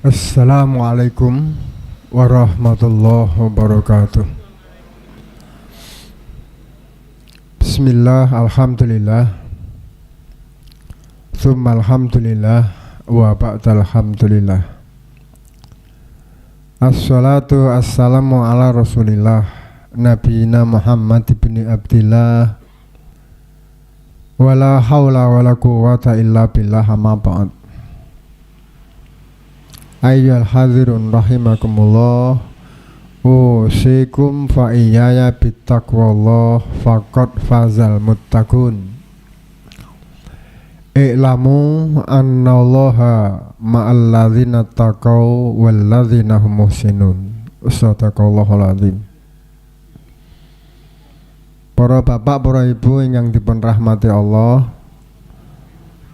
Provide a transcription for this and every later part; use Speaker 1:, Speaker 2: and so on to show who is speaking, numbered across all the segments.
Speaker 1: Assalamualaikum warahmatullahi wabarakatuh. Bismillah, alhamdulillah, tsumma alhamdulillah, wa ba'dal alhamdulillah. Assalatu assalamu ala rasulillah Nabiyina Muhammad ibn Abdillah. Wala hawla wala quwwata illa billah, amma ba'd. Ayyuhal hadirun rahimakumullah, usikum fa iyaya bittaqwallah faqad fazal muttaqun. I'lamu annallaha ma'al ladzina taqaw wal ladzina hum muhsinun. Sadaqallahul azim. Para bapak, para ibu ingkang dipun rahmati Allah,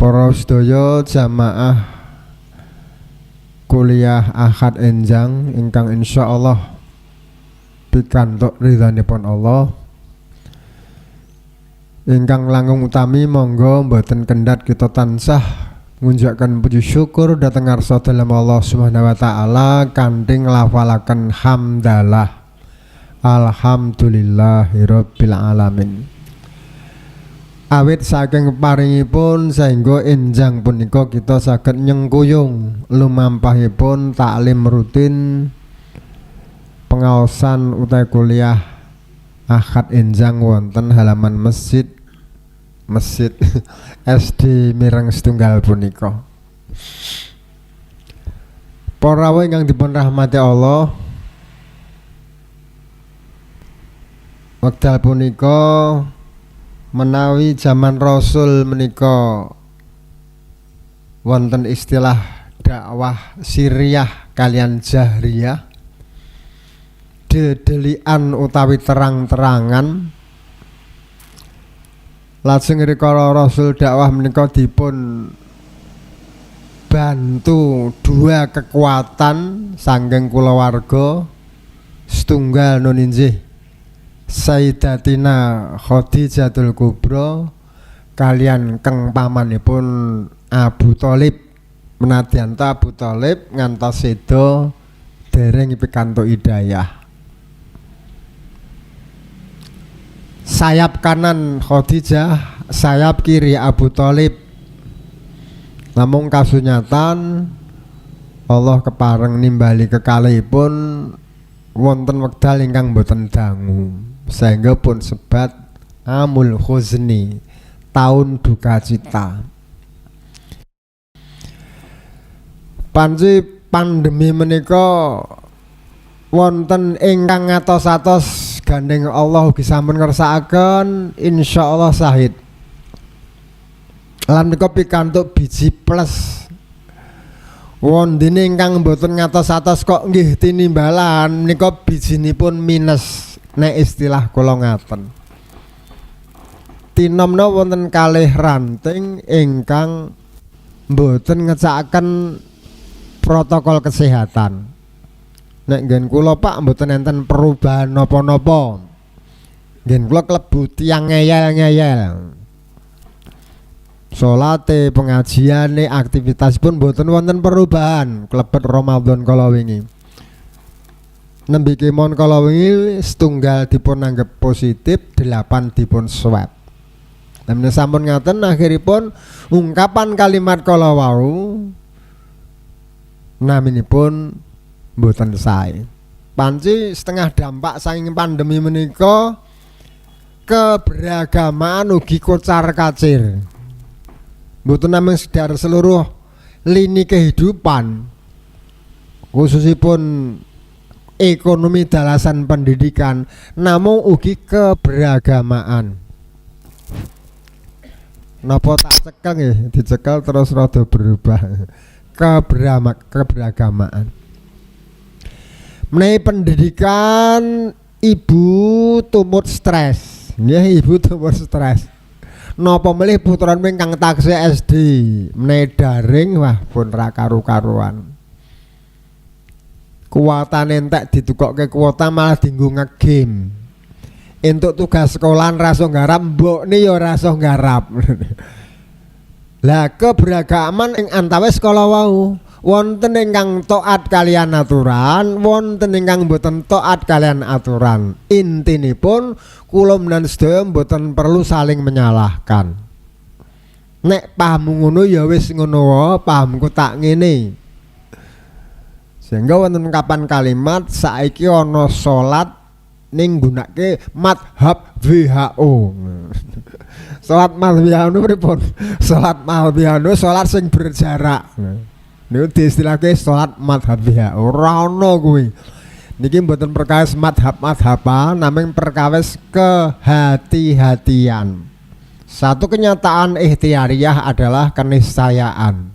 Speaker 1: para sedaya jamaah kuliah Ahad Enjang ingkang insyaallah pikantuk ridhanipun Allah, ingkang langkung utami monggo mboten kendhat kita tansah ngunjukaken puji syukur dhateng ngarsa dalem Allah Subhanahu wa taala kanthi nglafalaken hamdalah alhamdulillahirabbil alamin. Awit saking paringipun sehingga enjang punika kita saged nyengkuyung lumampahipun taklim rutin pengaosan utawi kuliah Ahad Enjang wonten halaman masjid SD Mireng Setunggal punika. Para rawuh ingkang dipun rahmati Allah, wekdal punika menawi zaman Rasul menika wonten istilah dakwah siriyah kalian jahriyah, dedelian utawi terang-terangan. Lajeng rikala Rasul dakwah menika dipun bantu dua kekuatan sanggeng kulawarga setunggal nun injih Sayyidatina Khadijatul Kubra kalian keng pamanipun Abu Thalib. Menadyan Abu Thalib ngantos seda dereng pikantuk hidayah. Sayap kanan Khadijah, sayap kiri Abu Thalib. Namung kasunyatan Allah kepareng nimbali kekalihipun wonten wekdal ingkang boten dangu, sehingga pun sebat amul khuzni, tahun duka cita. Panci pandemi menika wonten ingkang ngatos-atos gandeng Allah ugi sampun ngersakaken insyaallah sahid. Lan menika pikantuk biji plus. Wondene ingkang mboten ngatos-atos kok nggih tinimbalan menika bijinipun minus. Nek istilah kula ngaten, tinomna wonten kalih ranting ingkang mboten ngecakaken protokol kesehatan. Nek nggen kula Pak mboten enten perubahan napa-napa. Nggen kula klebu tiyang ngeyel-ngeyel. Salate, pengajiane, aktivitasipun mboten wonten perubahan klebet Ramadan kala wingi. Nembe kemon kala wingi setunggal dipun anggap positif, 8 dipun swab. Lan sampun ngaten akhiripun ungkapan kalimat kala wau naminipun mboten sae. Panci setengah dampak saking pandemi menika keberagamaan ugi kocar-kacir. Mboten namung sedar seluruh lini kehidupan, khususipun ekonomi dalasan pendidikan, namung ugi keberagamaan. Napa tak cekel nggih, dicekel terus rada berubah. Keberagamaan. Menawi pendidikan ibu tumut stres, nggih ibu tumut stres. Napa melih puteran ingkang taksih SD menawi daring wah pun ra karu-karuan. Kuwatane entek ditukokke kuota malah dienggo ngegame. Entuk tugas sekolahan raso nggarap, mbokne ya raso nggarap. Lah keberagaman ing antawis kala wau Wonten ingkang taat kalian aturan, wonten ingkang boten taat kalian aturan. Intinipun kula menan sedaya boten perlu saling menyalahkan. Nek pahammu ngono ya wis ngono wae, pahamku tak ngene. Sehingga wonten kapan kalimat saiki ana salat ning nggunakake madhab WHO. Salat madhab WHO pripun? Salat madhab WHO salat sing berjarak. Niku diistilahke salat madhab WHO. Ora ana kuwi. Niki mboten perkawis madhab-madhaban, namung perkawis kehati-hatian. Satu kenyataan ikhtiariyah adalah keniscayaan.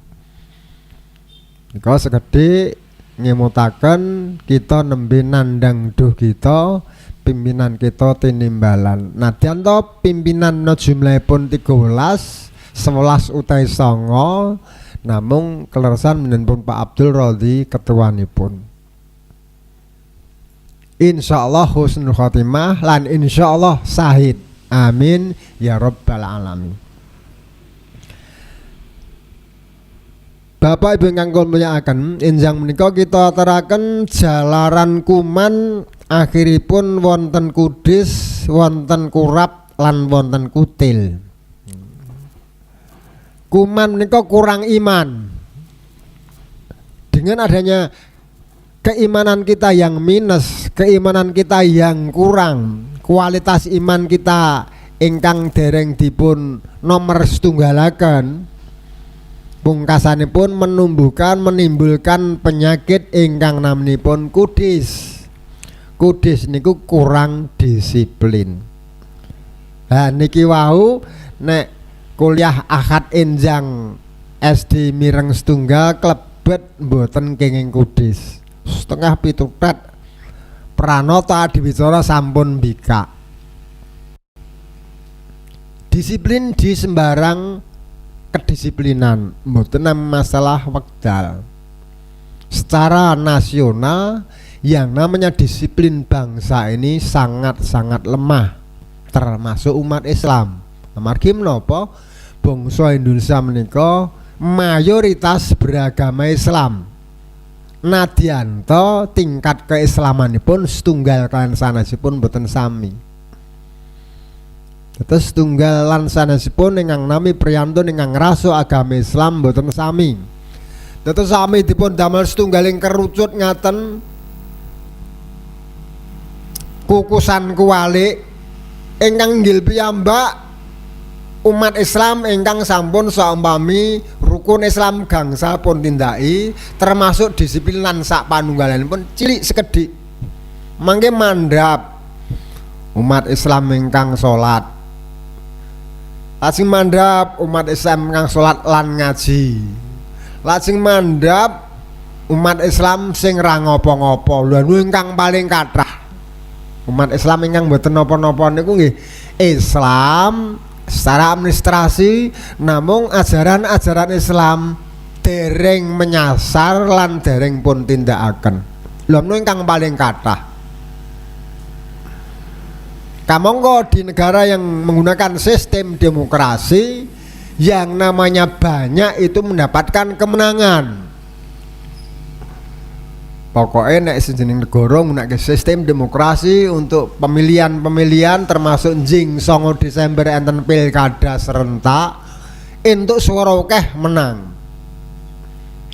Speaker 1: Nika segede ngemutaken kita nembe nandang duh kita, pimpinan kita tinimbalan. Nadyan to pimpinan jumlahipun 13, 11 utawi 9, namung kelersan menenpun Pak Abdul Radhi ketuanipun. Insyaallah husnul khotimah lan insyaallah sahid. Amin ya rabbal alamin. Bapak Ibu ingkang kula mulyakaken, enjang menika kita aturaken jalaran kuman akhiripun wonten kudis, wonten kurap lan wonten kutil. Kuman menika kurang iman. Dengan adanya keimanan kita yang minus, keimanan kita yang kurang, kualitas iman kita ingkang dereng dipun nomor setunggalaken, pungkasanipun menimbulkan penyakit ingkang namanipun kudis. Kudis niku kurang disiplin. Nah niki wau nek kuliah Ahad enjang SD Mireng setunggal klebet mboten kenging kudis. Setengah pitutet pranata adiwicara sampun bika. Disiplin di sembarang kedisiplinan, mboten masalah wekdal. Secara nasional yang namanya disiplin bangsa ini sangat-sangat lemah, termasuk umat Islam. Amargi menapa bangsa Indonesia menika mayoritas beragama Islam. Nadyanto tingkat keislamanipun setunggal kan sanesipun boten sami. Terus setunggal lan sanesipun ingkang nami priyanto ingkang raso agama Islam boten sami. Terus sami dipun damel setunggaling kerucut ngaten kukusan kuwalik ingkang inggil piyambak umat Islam ingkang sampun saumpami rukun Islam gangsal pun tindaki, termasuk disiplin lan sak panunggalanipun cilik sekedhik. Mangke mandhap umat Islam ingkang salat. Lajeng mandhap umat Islam ingkang salat lan ngaji. Lajeng mandhap umat Islam sing ra ngapa-ngapa. Lha ingkang paling kathah umat Islam ingkang mboten napa-napa niku nggih Islam secara administrasi, namung ajaran-ajaran Islam dereng menyasar lan dereng pun tindakaken. Lha menika ingkang paling kathah. Kamangka di negara yang menggunakan sistem demokrasi yang namanya banyak itu mendapatkan kemenangan. Pokoknya nek sejenis negara nggunakake sistem demokrasi untuk pemilihan termasuk jing 9 Desember enten pilkada serentak entuk swara akeh menang.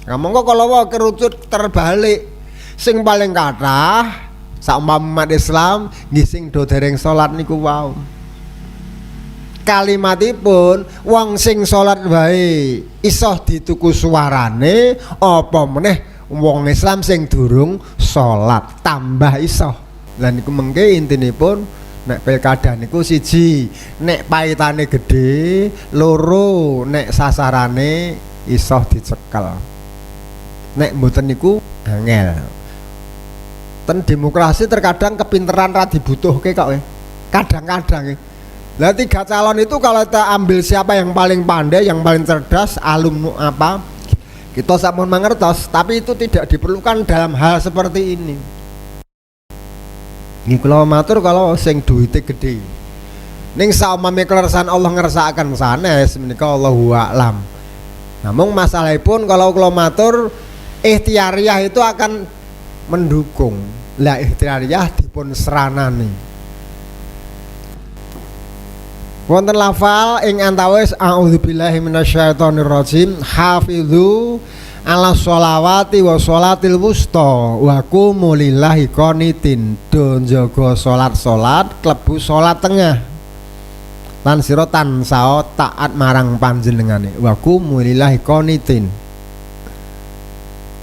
Speaker 1: Kamangka kalau wae kerucut terbalik sing paling kathah saumpama umat Islam nggih sing do dereng salat niku wau. Kalimatipun wong sing salat wae iso dituku suarane apa meneh wong Islam sing durung salat tambah iso. Lah niku mengke intinipun nek pilkada niku siji nek paitane gedhe, loro nek sasarane iso dicekel. Nek mboten niku angel. Ten demokrasi terkadang kepinteran ra dibutuhke kok. Kadang-kadang. Lah 3 calon itu kalau kita ambil siapa yang paling pandai, yang paling cerdas, alumni apa, kita sampun mangertos, tapi itu tidak diperlukan dalam hal seperti ini. Nggih kula matur kalau sing duwite gedhe. Ning saumame kelersan Allah ngersakaken sanes menika Allahu a'lam. Namung masalahipun kalau kula matur Ikhtiariyah itu akan mendukung. Lah ikhtiariyah dipun seranani. Wonten lafal ing antawis a'udzubillahi minasyaitonirrajim hafizu ala sholawati wa sholatil wusta wa qumu lillahi qanitin. Do njaga salat klebu salat tengah lan sira tansah taat marang panjenengane wa qumu lillahi qanitin.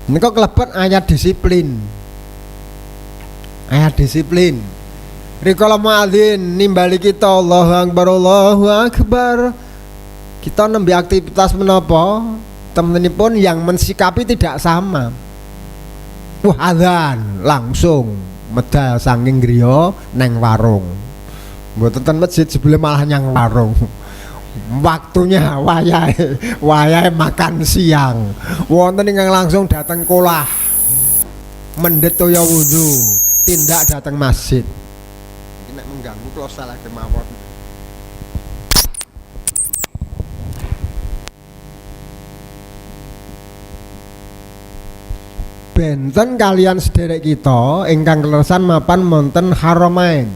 Speaker 1: Nika klebet ayat disiplin. Ayat disiplin. Rikala muadzin nimbali kita Allahu Akbar Allahu Akbar. Kita nembe aktivitas menapa? Temenipun yang mensikapi tidak sama. Wah adzan langsung medal saking griya neng warung. Mboten ten masjid sebelum malah nyang warung. Waktunya wayahe makan siang. Wonten ingkang langsung dateng kolah. Mendhet toya wudu, tindak dateng masjid. Iki nek mengganggu kula salah kemawon. Benten kalian sederek kita ingkang kleresan mapan wonten Haramain.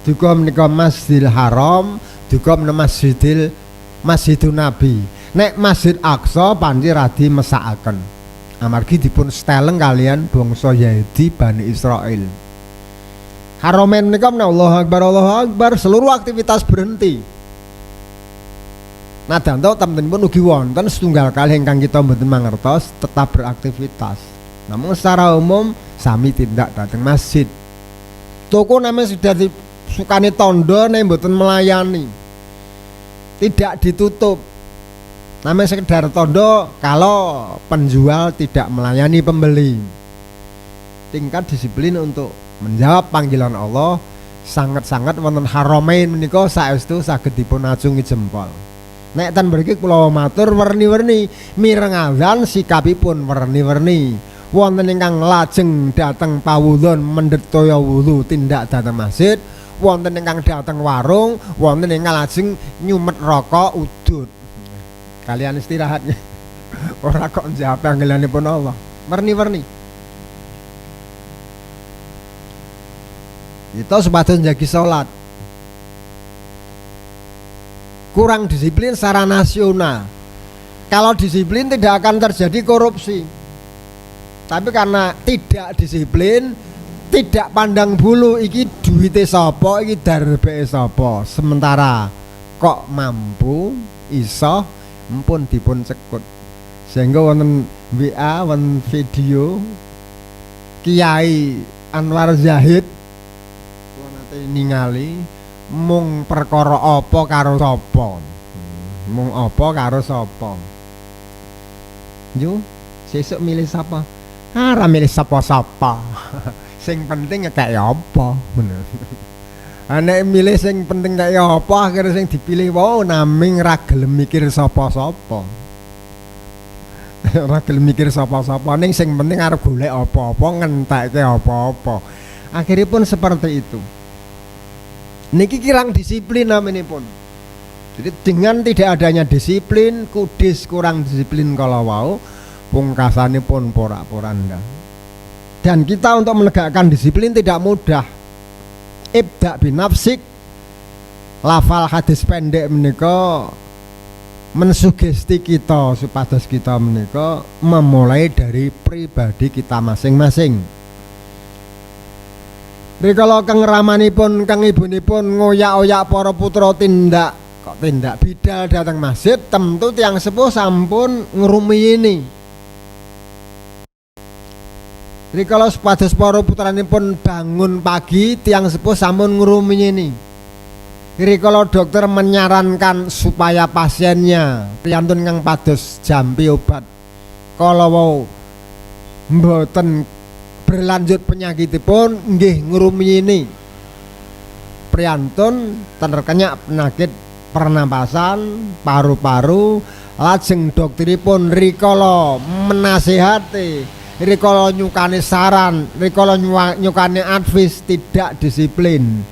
Speaker 1: Duga menika Masjidil Haram, duga menika Masjidun Nabi. Nek Masjid Aqsa panci radi mesakaken. Amargi dipun steleng kalian bangsa Yahudi Bani Israel. Haramain menika Allahu Akbar, seluruh aktivitas berhenti. Nadanto temen-temen ugi wonten setunggal kalih ingkang kita mboten mangertos tetap beraktivitas. Namun secara umum sami tindak datang masjid. Toko namanya sudah disukani tondo nek mboten melayani. Tidak ditutup. Namanya sekedar tondo kalau penjual tidak melayani pembeli. Tingkat disiplin untuk menjawab panggilan Allah sangat-sangat wonten Haramain menika saestu saged dipun acungi jempol. Nek ten mriki kula matur werni-werni mireng adzan sikapipun werni-werni. Wonten ingkang lajeng dateng pawudon mendhet toya wudu tindak dateng masjid, wonten ingkang dateng warung, wonten ingkang lajeng nyumet rokok udut. Kalian istirahatnya. Ora kok njawab panggilanipun Allah. Werni-werni. Itu sepadan jagi salat. Kurang disiplin secara nasional. Kalau disiplin tidak akan terjadi korupsi. Tapi karena tidak disiplin, tidak pandang bulu iki duwite sapa, iki darbeke sapa. Sementara kok mampu iso mpun dipun cekut. Sehingga wonten WA, wonten video Kiai Anwar Zahid nate ningali mung perkara apa karo sapa. Mung apa karo sapa. Yo, sesuk milih sapa? Ora milih sapa-sapa. Sing penting kaya apa, bener. Nek milih sing penting kaya apa, akhirnya sing dipilih wae naming ra gelem mikir sapa-sapa. Ora gelem mikir sapa-sapa, ning sing penting arep golek apa-apa, ngentekke apa-apa. Akhiripun seperti itu. Niki kirang disiplin naminipun. Jadi dengan tidak adanya disiplin, kudis kurang disiplin kalau wau, pungkasanipun porak-poranda. Dan kita untuk menegakkan disiplin tidak mudah. Ibda binafsik, lafal hadis pendek menika mensugesti kita supados kita menika memulai dari pribadi kita masing-masing. Rikala kang ramanipun kang ibunipun ngoyak-oyak para putra tindak bidal datang masjid, tentu tiang sepuh sampun ngrumiyini. Rikala supados para putranipun bangun pagi, tiang sepuh sampun ngrumiyini. Rikala dokter menyarankan supaya pasiennya priyantun kang pados jampi obat kala wau mboten berlanjut penyakitipun nggih ngrumiyini. Priyantun terkena penyakit pernapasan, paru-paru, lajeng dokteripun rikala menasihati, rikala nyukani saran, rikala nyukani advis tidak disiplin.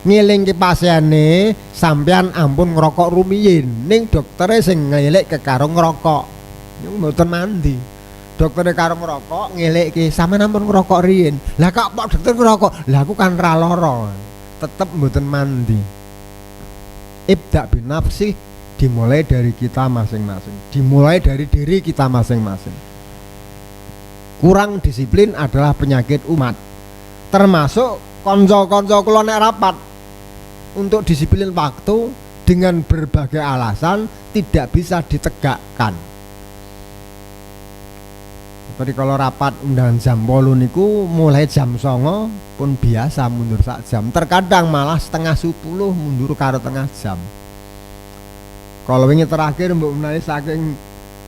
Speaker 1: Ngilingke pasiene sampean ampun ngrokok rumiyin, ning doktere sing ngelek ke karo ngrokok. Niku mboten mandi. dokter karo ngerokok ngelekke sampean ampun ngerokok riyin. Lah kok dokter ngerokok? Lah aku kan ra lara. Tetep mboten mandi. Ibda bin nafsi dimulai dari kita masing-masing. Dimulai dari diri kita masing-masing. Kurang disiplin adalah penyakit umat. Termasuk konco-konco kula nek rapat untuk disiplin waktu dengan berbagai alasan tidak bisa ditegakkan. Seperti kalau rapat undangan jam 8 niku mulai jam 09 pun biasa mundur sak jam. Terkadang malah setengah 10 mundur karo tengah jam. Kalau wingi terakhir mbok menawi saking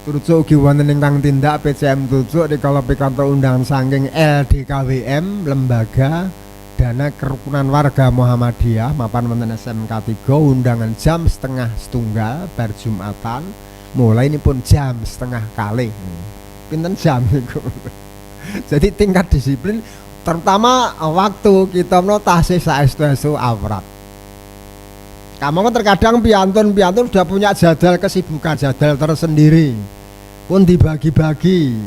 Speaker 1: Turcuk ugi wonten ingkang tindak PCM Turcuk rikala pikantuk undangan saking LDKWM Lembaga Dana Kerukunan Warga Muhammadiyah mapan wonten SMK 3 undangan jam 12:30 bar Jumatan mulai ini pun jam 1:30 pinten jam niku. Jadi tingkat disiplin terutama waktu kita tasih saestu-estu awrat. Kamu kan terkadang piantun sudah punya jadwal kesibukan, jadwal tersendiri pun dibagi-bagi.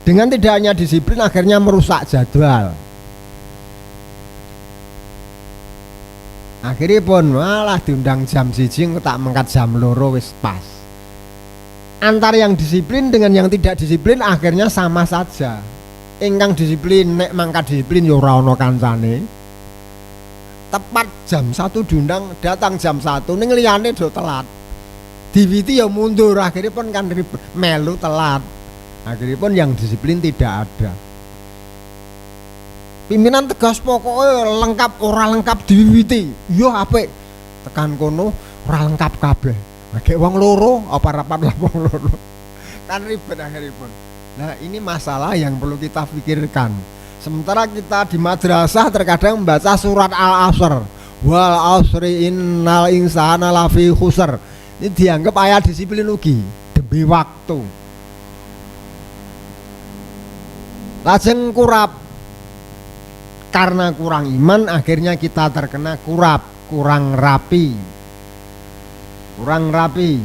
Speaker 1: Dengan tidak hanya disiplin akhirnya merusak jadwal. Akhirnya pun malah diundang jam 1 tak mengkat jam 2 wis pas. Antara yang disiplin dengan yang tidak disiplin akhirnya sama saja. Ingkang disiplin nek mangkat disiplin ya ora ana kancane. Tepat jam 1 diundang datang jam 1 ning liyane do telat. Diwiti ya mundur akhirnya pun kan melu telat. Akhirnya pun yang disiplin tidak ada. Pimpinan tegas pokoknya lengkap ora lengkap diwiwiti. Yo apik. Tekan kono ora lengkap kabeh. Kayak wong loro apa rapat lah wong loro. Kan ribet akhirnya pun. Nah, ini masalah yang perlu kita pikirkan. Sementara kita di madrasah terkadang membaca surat Al-Asr. Wal asri innal insana lafi khusr. Ini dianggap ayat disiplin ugi demi waktu. Lajeng kurap. Karena kurang iman akhirnya kita terkena kurap, kurang rapi. Kurang rapi.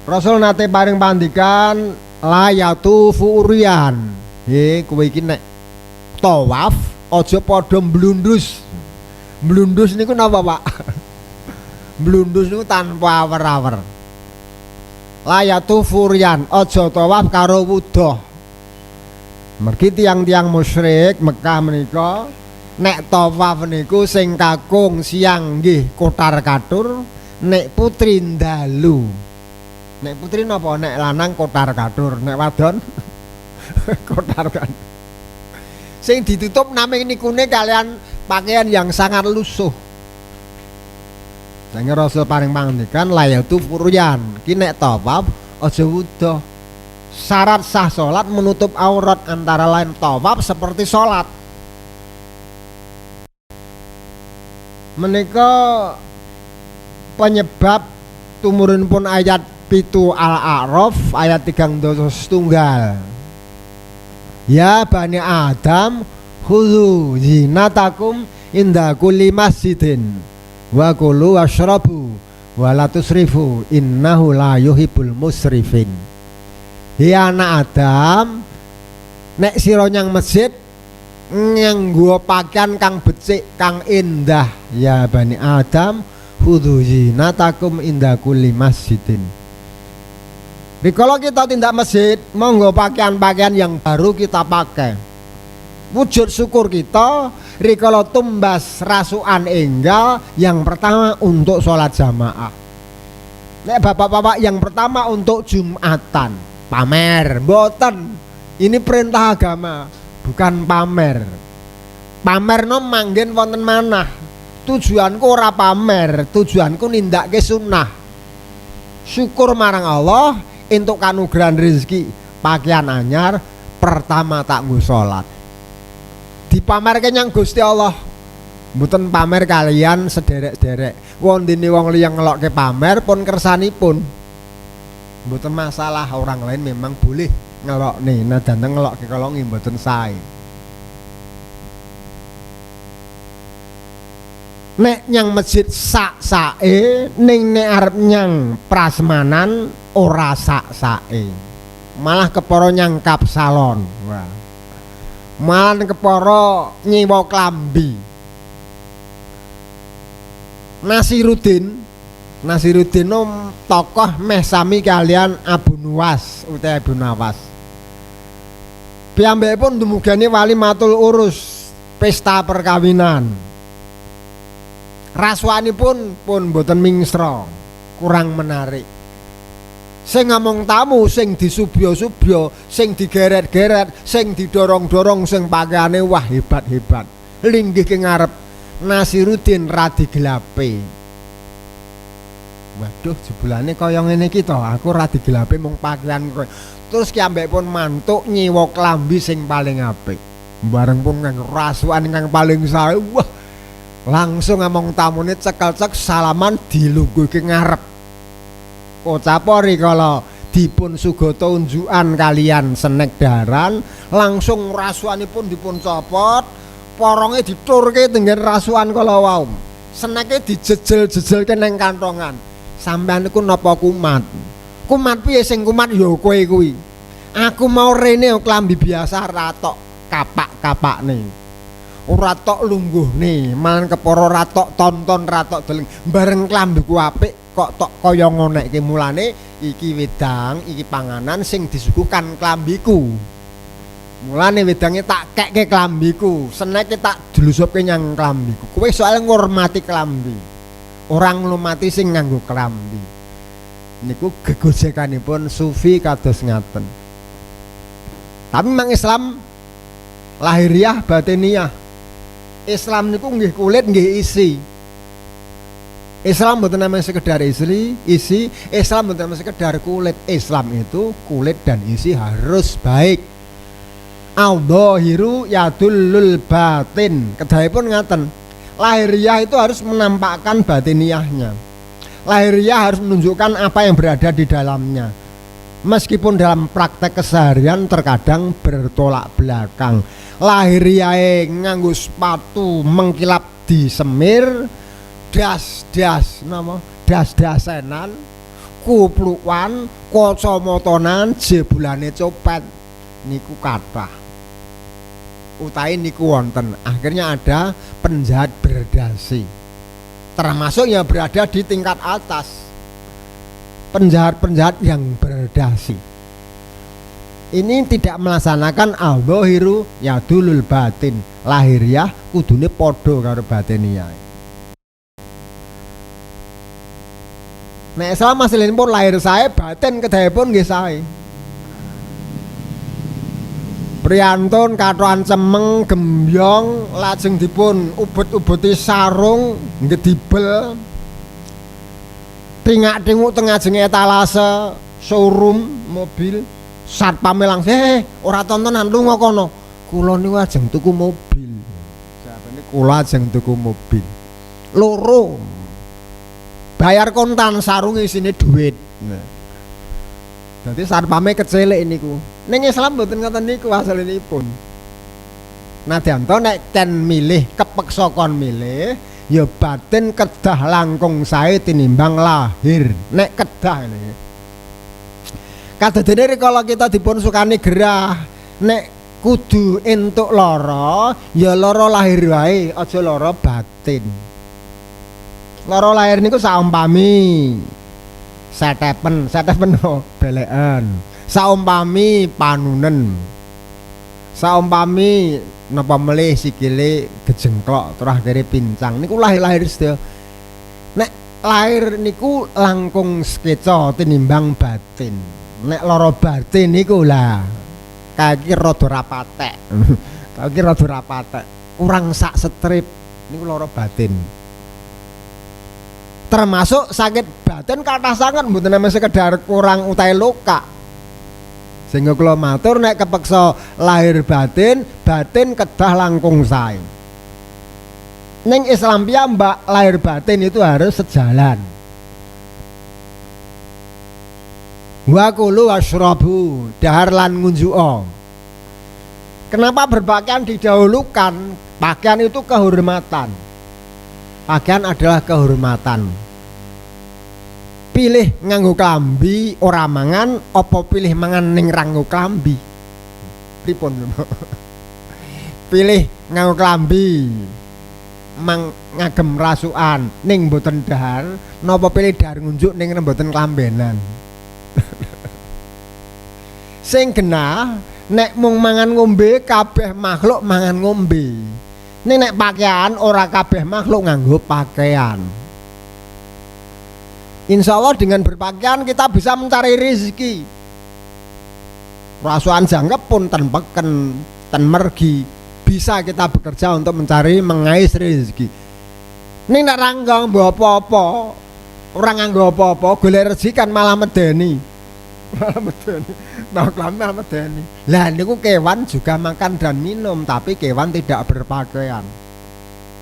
Speaker 1: Rasul nate paring pandikan layatu furian. Kowe iki nek tawaf aja padha mblundus. Mblundus niku napa, Pak? Mblundus niku tanpa awer-awer. Layatu furian aja tawaf karo wudoh. Mergi tiang-tiang musyrik Mekah menika nek tawaf niku sing kakung siang nggih kotar-katur, nek putri ndalu. Nek putri napa? Nek lanang kotar-katur, nek wadon kotar-katur. Sing ditutup naming nikune kalian pakaian yang sangat lusuh. Jangan Rasul paring pangandikan layatu furyan. Ki nek tawaf aja wudoh. Syarat sah sholat menutup aurat antara lain tawaf seperti sholat. Menika penyebab tumurunipun ayat pitu Al-A'raf ayat 3:1. Ya Bani Adam khudzu zinatakum inda kulli masjidin wa kulu washrabu wa la tusrifu innahu la yuhibbul musrifin. Ya anak Adam, nek sira nyang masjid nganggo pakaian kang becik, kang indah. Ya Bani Adam, khudzu zinatakum inda kulli masjidin. Kalau kita tindak masjid, monggo pakaian-pakaian yang baru kita pakai. Wujud syukur kita, rikala tumbas rasukan enggal yang pertama untuk sholat jamaah. Nek bapak-bapak yang pertama untuk Jumatan. Pamer, mboten. Ini perintah agama, bukan pamer. Pamer no manggen wonten manah. Tujuanku ora pamer, tujuanku nindakke sunnah. Syukur marang Allah entuk kanugrahan rezeki, pakaian anyar, pertama tak nggo salat. Dipamerke nyang Gusti Allah. Mboten pamer kalian sederek-sederek. Wondene wong liya ngelokke pamer pun kersanipun. Mboten masalah, orang lain memang boleh ngelok nih, nah dan ngelok ke kalau mboten sae. Nek nyang masjid sak-sae, ning nek arep nyang prasmanan ora sak-sae. malah kepara nyangkap salon. Wah. Malah kepara nyewa klambi. Nasiruddin tokoh meh sami kalian Abu Nuwas utawa Abu Nawas. Piyambakipun dumugani walimatul urus, pesta perkawinan. Rasuanipun pun boten mingsra, kurang menarik. Sing ngomong tamu, sing disubya-subya, sing digeret-geret, sing didorong-dorong, sing pakaiane wah hebat-hebat. Linggih ke ngarep Nasiruddin radi gelape. Waduh, jebulane kaya ngene iki to, aku radi gelape mung pakaian kowe. Terus ki ambekipun mantuk nyewa klambi sing paling apik. Bareng pun nganggo rasukan kang paling sae. Wah. Langsung ngomong tamune cekel-cek salaman dilungguhke ngarep. Kocapori kalau dipun sugata unjukan kalian senekdaran, langsung rasukanipun dipun copot. Poronge diturke dengan rasukan kala wau. Seneke dijejel-jejelke ning kantongan. Sampeyan niku napa kumat? Kumat piye sing kumat ya kowe kuwi. Aku mau rene klambi biasa ratok kapak-kapakne. Ora tok lungguhne, malah kepara ratok tonton ratok deleng. Bareng klambiku apik kok tok kaya ngonekke mulane iki wedang, iki panganan sing disuguhkan klambiku. Mulane wedange tak kekke klambiku, seneke tak dilusupke nyang klambiku. Kowe soal ngurmati klambi. Orang nglumati sing nganggo klambi. Niku gegojekanipun sufi kados ngaten. Tapi mang Islam lahiriah batiniah. Islam niku nggih kulit nggih isi. Islam bukan namanya sekedar isi, Islam bukan namanya sekedar kulit. Islam itu kulit dan isi harus baik. Al-dhahiru yadullul batin. Kedahipun ngaten. Lahiriah itu harus menampakkan batiniahnya. Lahiriah harus menunjukkan apa yang berada di dalamnya. Meskipun dalam praktek keseharian terkadang bertolak belakang. Lahiriahe nganggo sepatu mengkilap di semir, das-dasenan, kuplukan, kacamotonan, jebulane copet niku kathah. Utai niku wonten. Akhirnya ada penjahat berdasi. Termasuk yang berada di tingkat atas. Penjahat-penjahat yang berdasi. Ini tidak melaksanakan al-dhahiru yadulul batin. Lahiriah kudune padha karo batiniah. Nek Islam aslinipun lahir sae, batin kedahipun nggih sae. Priyantun katokan cemeng gembyong lajeng dipun ubet-ubeti sarung ngedibel tingak-tinguk tengah jeng etalase showroom mobil satpame langsung ora tontonan lunga kono kula niku ajeng tuku mobil jawabane kula ajeng tuku mobil loro bayar kontan sarung isine duit. Dadi satpame kecilik niku. Ning Islam mboten ngoten niku asalinipun. Nadyan to nek ten milih kepeksa kon milih, ya batin kedah langkung sae tinimbang lahir. Nek kedah ngene. Kadadene kalau kita dipun sukani gerah, nek kudu entuk lara, ya lara lahir wae, aja lara batin. Lara lahir niku saumpami setepen belekan. Saumpami panunen. Saumpami napa melih sikile gejengklok terus akhire pincang. Niku lahir-lahir sedaya. Nek lahir niku langkung skeca tinimbang batin. Nek lara batin niku lah kaki rada rapatek. Kaki rada rapatek. Kurang sak strip niku lara batin. Termasuk sakit batin kathah sanget mboten namung sekedar kurang utahe luka. Sehingga kula matur nek kepeksa lahir batin, batin kedah langkung sae. Ning Islam piyambak lahir batin itu harus sejalan. Wa kulu washrabu, dahar lan ngunjuka. Kenapa berpakaian didahulukan? Pakaian itu kehormatan. Pakaian adalah kehormatan. Pilih nganggo klambi ora mangan apa pilih mangan ning ra nganggo klambi? Pripun? Pilih nganggo klambi ngagem rasukan ning mboten dahar napa pilih dahar ngunjuk ning mboten klambenan? Sing genah nek mung mangan ngombe kabeh makhluk mangan ngombe. Nek pakaian ora kabeh makhluk nganggo pakaian. Insya Allah dengan berpakaian kita bisa mencari rezeki. Rasukan jangkep pun ten peken, ten mergi, bisa kita bekerja untuk mencari mengais rezeki. Ning nek ranggang mbok apa-apa, ora nganggo apa-apa, golek rezeki kan malah medeni. Malah medeni. Nah, malah medeni. Lah niku kewan juga makan dan minum, tapi kewan tidak berpakaian.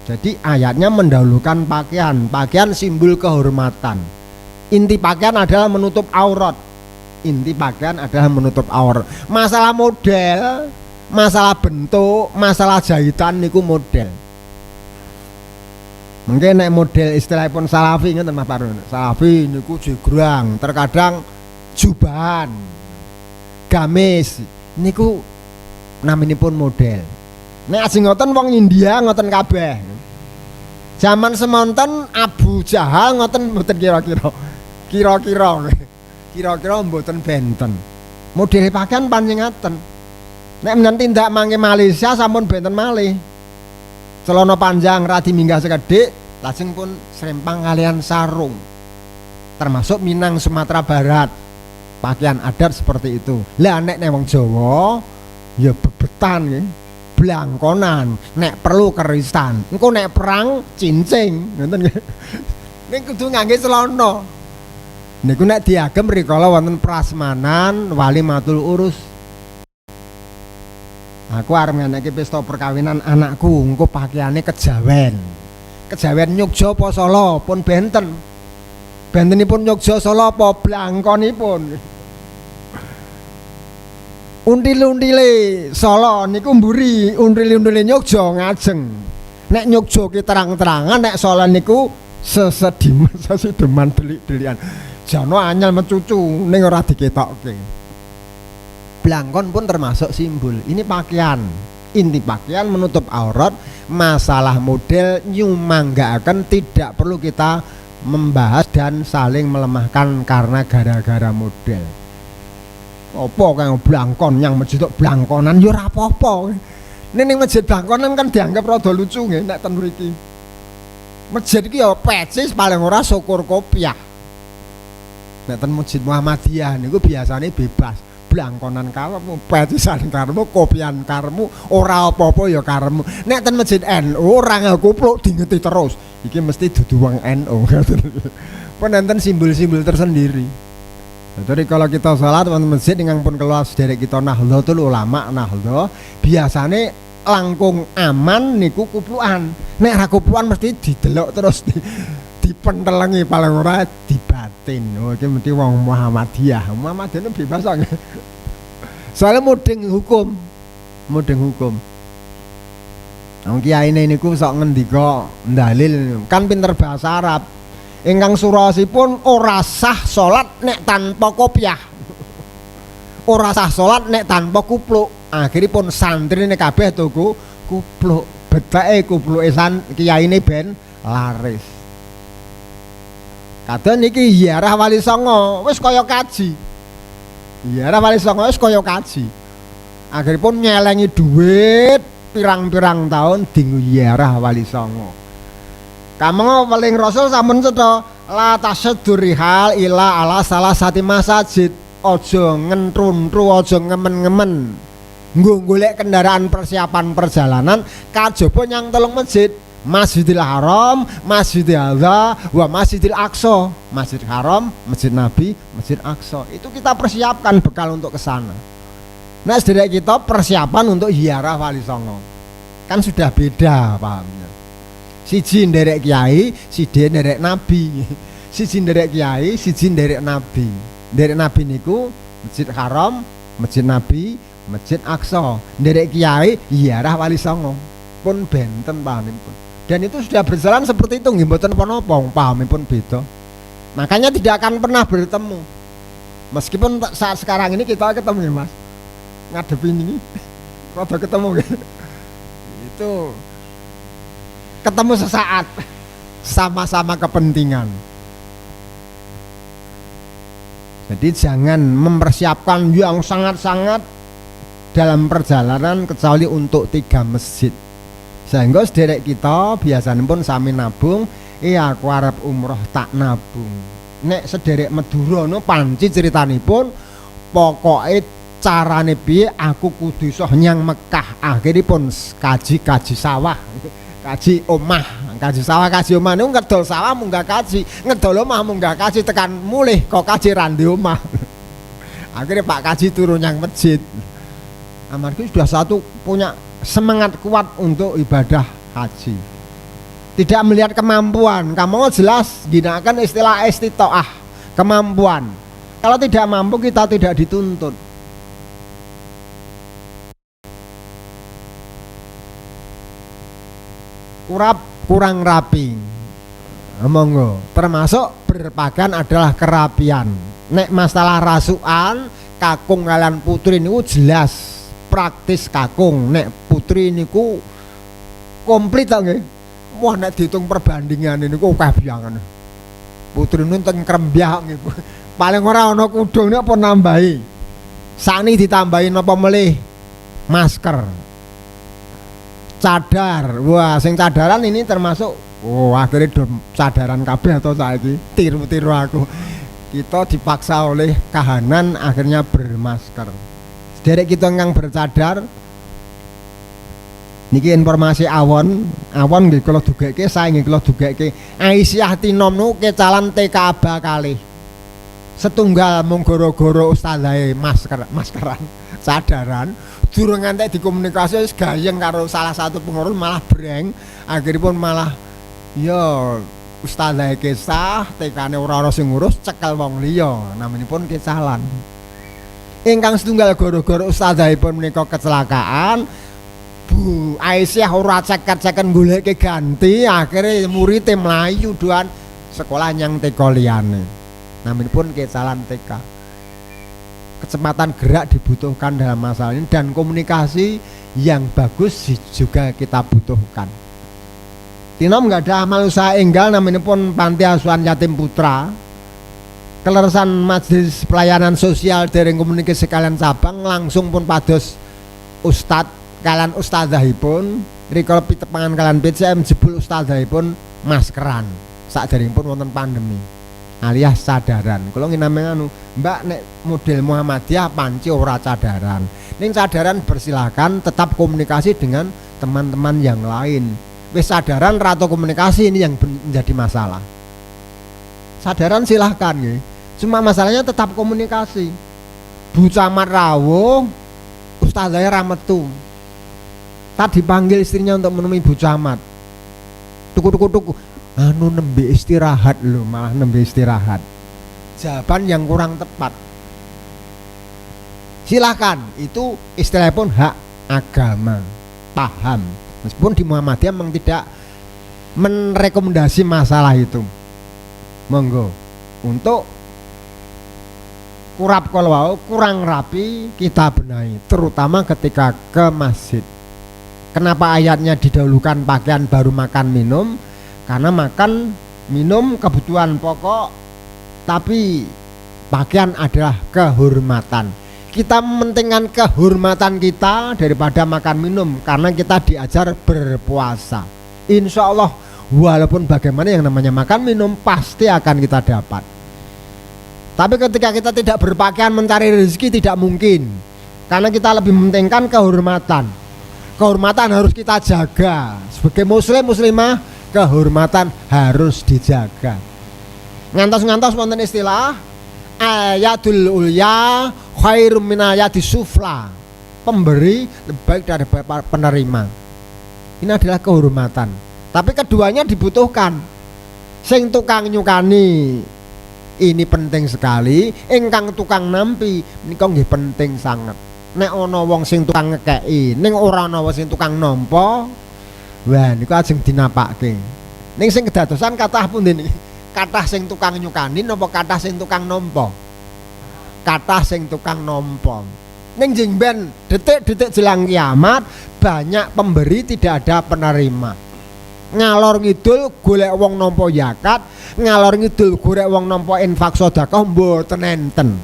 Speaker 1: Jadi ayatnya mendahulukan pakaian. Pakaian simbol kehormatan. Inti pakaian adalah menutup aurat. Inti pakaian adalah menutup aurat. Masalah model, masalah bentuk, masalah jahitan niku model. Mungkin nek model istilahipun salafi ngoten Mas Parun. Salafi niku jegrang, terkadang jubahan, gamis niku naminipun model. Nek ajeng ngoten wong India ngoten kabeh. Zaman semonten Abu Jahal ngoten mboten kira-kira mboten benten. Model pakaian panjenengan. Nek menawi tindak mangke Malaysia sampun benten malih. Celana panjang radi minggah sekedhik, lajeng pun serempang kalian sarung. Termasuk Minang Sumatera Barat. Pakaian adat seperti itu. Lah nek wong Jawa ya bebetan nggih. Blangkonan, nek perlu kerisan. Engko nek perang cincing, ngoten nggih. Ning kudu ngangge celana. Niku nek diagem rikala wonten prasmanan walimatul urus. Aku arep nganeki pesta perkawinan anakku, engko pakaiane kejawen. Kejawen Yogya apa Solo pun benten. Bentenipun Yogya Solo apa blangkonipun. Until-untile Solo niku mburi, until-untile Yogya ngajeng. Nek Yogya ki terang-terangan, nek Solo niku sesideman delik-delikan. Jano anyel mencucu ning ora diketokke. Blangkon pun termasuk simbol. Ini pakaian. Inti pakaian menutup aurat. Masalah model nyumanggaken tidak perlu kita membahas dan saling melemahkan karena gara-gara model. Apa kang blangkon yang masjid blangkonan ya ora apa-apa. Ning masjid blangkonan kan dianggap rada lucu nggih nek ten mriki. Masjid iki ya pecis paling ora syukur kopiah. Nek ten masjid Muhammadiyah niku biasane bebas. Blangkonan karepmu, petisan karepmu, kopian karepmu, ora apa-apa ya karepmu. Nek ten masjid NU ora nganggo kupluk dingeti terus. Iki mesti dudu wong NU. Pun enten simbol-simbol tersendiri. Jadi kalau kita sholat di masjid dengan pun keluar dari kita Nahdlatul Ulama Nahdlatul biasanya langkung aman niku kuplukan. Nek ra kuplukan mesti didelok terus dipentelengi paling ora dibatin. Oh iki mesti wong Muhammadiyah. Muhammadiyah bebas kok. Soalnya mudeng hukum. Wong kiyaine niku sok ngendika dalil kan pinter bahasa Arab. Ingkang surasipun ora sah salat nek tanpa kopiah. Ora sah salat nek tanpa kupluk. Akhiripun santrine kabeh tuku kupluk. Betake kupluke kiyaine ben laris. Kadang niki ziarah Wali Songo wis kaya kaji. Ziarah Wali Songo wis kaya kaji. Akhiripun nyelengi duit pirang-pirang tahun dinggo ziarah Wali Songo. Kamu paling Rasul sampun cetha la tasyaddur rihal ila ala salah sati masjid. Aja ngentruntu, aja ngemen-ngemen. Nggo golek kendaraan persiapan perjalanan kajaba nyang telung masjid. Masjidil Haram, Masjidil Aqsa, wa Masjidil Aqsa. Masjid Haram, Masjid Nabi, Masjid Aqsa. Itu kita persiapkan bekal untuk ke sana. Nah, sedherek kita persiapan untuk ziarah Wali Songo. Kan sudah beda, pahamnya. Siji nderek kiai, siji nderek nabi. Siji nderek kiai, siji nderek nabi. Nderek nabi niku Masjid Haram, Masjid Nabi, Masjid Aqsa. Nderek kiai ziarah Wali Songo. Pun benten pahamipun. Dan itu sudah berjalan seperti itu nggih mboten napa-napa, pahamipun beda. Makanya tidak akan pernah bertemu. Meskipun saat sekarang ini kita ketemu ya Mas, ngadepin ini rada ketemu gitu. Itu ketemu sesaat, sama-sama kepentingan. Jadi jangan mempersiapkan yang sangat-sangat dalam perjalanan kecuali untuk 3 masjid. Sehingga sederek kita biasanya pun sami nabung, iya aku arep umroh tak nabung. Nek sederek Madura no panci ceritanipun, pokoknya carane piye aku kudu iso nyang Mekah. Akhiripun kaji sawah, kaji omah, kaji sawah, kaji omah niku ngedol sawah munggah kaji, ngedol omah munggah kaji, tekan mulih kok kaji randi omah. Akhirnya Pak Kaji turun nyang masjid. Amarga sudah satu punya semangat kuat untuk ibadah haji. Tidak melihat kemampuan, kamu jelas gunakan istilah istitoah, kemampuan. Kalau tidak mampu kita tidak dituntut. Kurang rapi, monggo. Termasuk berpakaian adalah kerapian. Nek masalah rasukan, kakung kalian putri niku jelas praktis kakung. Nek putri niku komplit nggih. Wah nek dihitung perbandingan ini kok kabiangan. Putri nun teng krembyah nggih. Paling ora ana kudung apa nambahi. Sani ditambahi napa melih? Masker. Cadar. Wah, sing cadaran ini termasuk akhirnya cadaran kabeh atau saiki tiru-tiru aku. Kita dipaksa oleh kahanan akhirnya bermasker. Sederek kita ngang bercadar. Niki informasi awon nggih kula dugeke, saya nggih kula dugeke. Aisyah Tinom nu kecalan TK kalih. Setunggal mung goro-goro ustazahe maskeran, cadaran, durung ngantek dikomunikasi wis gayeng karo salah satu pengurus malah breng, akhiripun malah ya ustazahe kesah, TK-ne ora sing ngurus cekel wong liya, namanipun kecalan. Ingkang setunggal goro-goro ustazahipun menika kecelakaan. Bu Aisyah ora ceket-ceken goleke ganti, akhirnya muridé mlayu doan sekolah nyang TK liyane. Namanipun kecalan TK. Kecepatan gerak dibutuhkan dalam masalah ini dan komunikasi yang bagus juga kita butuhkan. Tinom nggak ada amal usaha enggal namanipun Panti Asuhan Yatim Putra. Keleresan Majelis Pelayanan Sosial dereng komunikasi kalian cabang langsung pun pados Ustadz kalian ustadzahipun rikala pitepangan kalian PCM jebul ustadzahipun maskeran saderengipun wonten pandemi alias cadaran. Kula nginame anu, Mbak nek model Muhammadiyah panci ora cadaran. Ning cadaran bersilakan tetap komunikasi dengan teman-teman yang lain. Wis cadaran rata komunikasi ini yang menjadi masalah. Sadaran silahkan nggih. Cuma masalahnya tetap komunikasi. Bu Camat rawuh, ustazah ra metu. Tadi panggil istrinya untuk menemui Bu Camat. Tuku. Anu nembe istirahat lho, malah nembe istirahat. Jawaban yang kurang tepat. Silahkan, itu istilahnya pun hak agama. Paham. Meskipun di Muhammadiyah memang tidak merekomendasi masalah itu. Monggo untuk kurang rapi kita benahi, terutama ketika ke masjid. Kenapa ayatnya didahulukan pakaian baru makan minum? Karena makan minum kebutuhan pokok, tapi pakaian adalah kehormatan. Kita mementingkan kehormatan kita daripada makan minum, karena kita diajar berpuasa. Insya Allah walaupun bagaimana yang namanya makan minum pasti akan kita dapat. Tapi ketika kita tidak berpakaian mencari rezeki tidak mungkin, karena kita lebih mementingkan kehormatan. Kehormatan harus kita jaga. Sebagai muslimah, kehormatan harus dijaga. Ngantos wonten istilah ayatul ulya khairum min ayati sufla. Pemberi lebih baik daripada penerima. Ini adalah kehormatan. Tapi keduanya dibutuhkan. Sing tukang nyukani ini penting sekali. Ingkang tukang nampi menika nggih penting sangat. Nek ana wong sing tukang ngekeki, ning ora ana wong sing tukang nampa, wah niku ajeng dinapakke. Ning sing kedadosan kathah punden Kathah sing tukang nyukani napa kathah sing tukang nampa? Kathah sing tukang nampa. Ning jeng ben detik-detik jelang kiamat banyak pemberi tidak ada penerima. Ngalor ngidul golek wong nampa zakat, ngalor ngidul golek wong nampa infak sedekah mboten enten.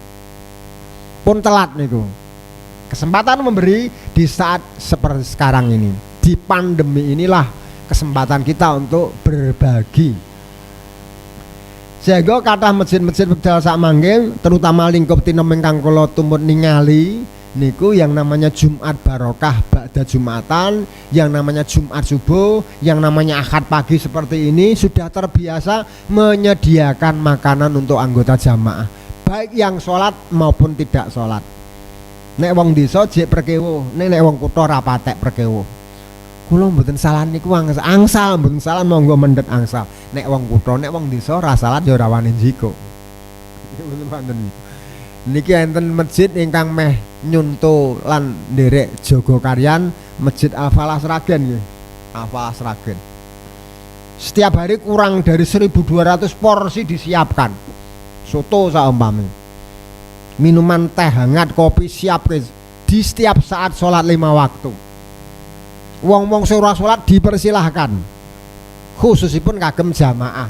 Speaker 1: Pun telat niku. Kesempatan memberi di saat seperti sekarang ini. Di pandemi inilah kesempatan kita untuk berbagi. Sehingga kathah masjid-masjid wekdal sakmangke terutama lingkup tinem ingkang kula tumut ningali niku yang namanya Jumat Barokah ba'da Jumatan, yang namanya Jumat subuh, yang namanya Ahad pagi seperti ini sudah terbiasa menyediakan makanan untuk anggota jamaah, baik yang sholat maupun tidak sholat. Nek wong desa jek perkewuh, nek wong kutha ra patek perkewuh. Kula mboten salah niku angsal mboten salah monggo mendhet angsal. Nek wong kutha, nek wong desa ra salat ya ora wani njiko. Niki enten masjid ingkang meh nyunto lan nderek jaga karyan Masjid Al-Falah Sragen nggih. Al-Falah Sragen. Setiap hari kurang dari 1.200 porsi disiapkan. Soto saumpami. Minuman teh hangat, kopi siap di setiap saat sholat 5 waktu. Wong-wong sing ora sholat dipersilahkan. Khususipun kagem jamaah.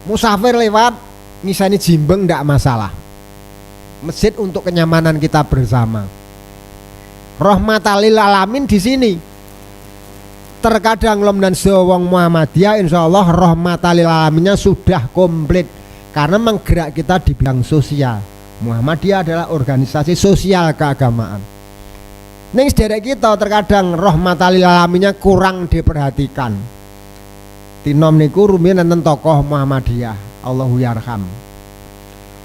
Speaker 1: Musafir lewat ngisani jimbeng ndak masalah. Masjid untuk kenyamanan kita bersama. Rahmatalil alamin di sini. Terkadang lom dan sewong Muhammadiyah insyaallah rahmatalil alaminnya sudah komplit karena menggerak kita di bidang sosial. Muhammadiyah adalah organisasi sosial keagamaan. Ning sederek kita terkadang rahmatalil alaminnya kurang diperhatikan. Tinom niku rumiyin enten tokoh Muhammadiyah. Allahu yarham.